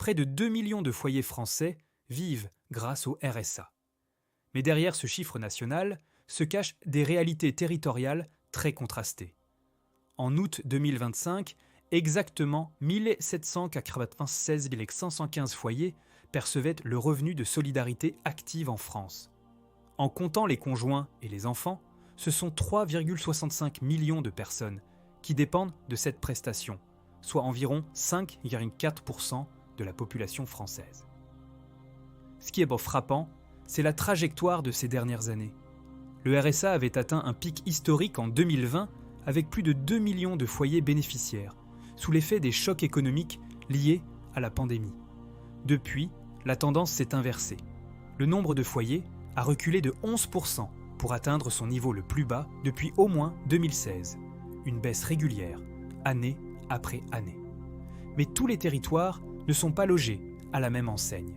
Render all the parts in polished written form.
près de 2 millions de foyers français vivent grâce au RSA. Mais derrière ce chiffre national se cachent des réalités territoriales très contrastées. En août 2025, exactement 1796 515 foyers percevaient le revenu de solidarité active en France. En comptant les conjoints et les enfants, ce sont 3,65 millions de personnes qui dépendent de cette prestation, soit environ 5,4% de la population française. Ce qui est frappant, c'est la trajectoire de ces dernières années. Le RSA avait atteint un pic historique en 2020 avec plus de 2 millions de foyers bénéficiaires, sous l'effet des chocs économiques liés à la pandémie. Depuis, la tendance s'est inversée. Le nombre de foyers a reculé de 11% pour atteindre son niveau le plus bas depuis au moins 2016. Une baisse régulière, année après année. Mais tous les territoires ne sont pas logés à la même enseigne.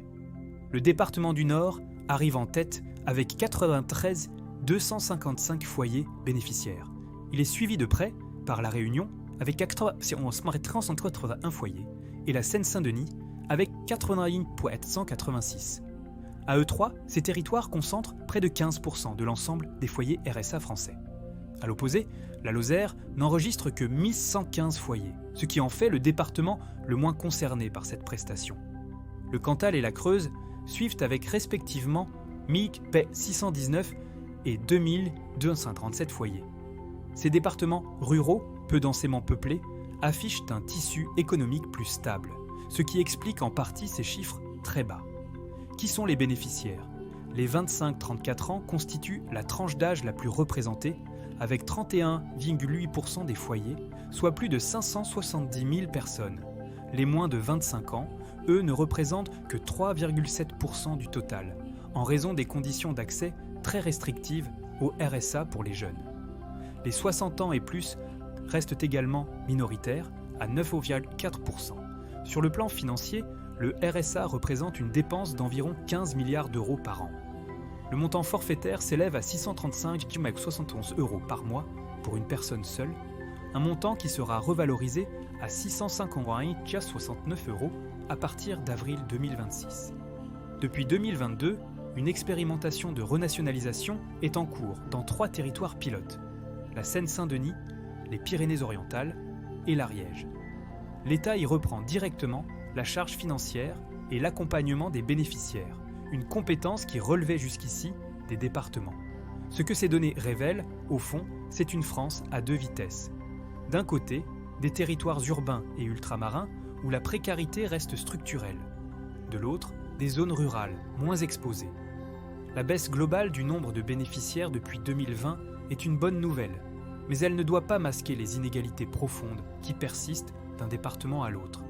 Le département du Nord arrive en tête avec 93 255 foyers bénéficiaires. Il est suivi de près par la Réunion avec 181 foyers et la Seine-Saint-Denis avec 81,186. À eux trois, ces territoires concentrent près de 15% de l'ensemble des foyers RSA français. À l'opposé, la Lozère n'enregistre que 1115 foyers, ce qui en fait le département le moins concerné par cette prestation. Le Cantal et la Creuse suivent avec respectivement 1619 et 2237 foyers. Ces départements ruraux, peu densément peuplés, affichent un tissu économique plus stable, ce qui explique en partie ces chiffres très bas. Qui sont les bénéficiaires ? Les 25-34 ans constituent la tranche d'âge la plus représentée, avec 31,8% des foyers, soit plus de 570 000 personnes. Les moins de 25 ans, eux, ne représentent que 3,7% du total, en raison des conditions d'accès très restrictives au RSA pour les jeunes. Les 60 ans et plus restent également minoritaires, à 9,4%. Sur le plan financier, le RSA représente une dépense d'environ 15 milliards d'euros par an. Le montant forfaitaire s'élève à 635,71 € par mois pour une personne seule, un montant qui sera revalorisé à 651,69 € à partir d'avril 2026. Depuis 2022, une expérimentation de renationalisation est en cours dans 3 territoires pilotes, la Seine-Saint-Denis, les Pyrénées-Orientales et l'Ariège. L'État y reprend directement la charge financière et l'accompagnement des bénéficiaires, une compétence qui relevait jusqu'ici des départements. Ce que ces données révèlent, au fond, c'est une France à 2 vitesses. D'un côté, des territoires urbains et ultramarins où la précarité reste structurelle. De l'autre, des zones rurales, moins exposées. La baisse globale du nombre de bénéficiaires depuis 2020 est une bonne nouvelle, mais elle ne doit pas masquer les inégalités profondes qui persistent d'un département à l'autre.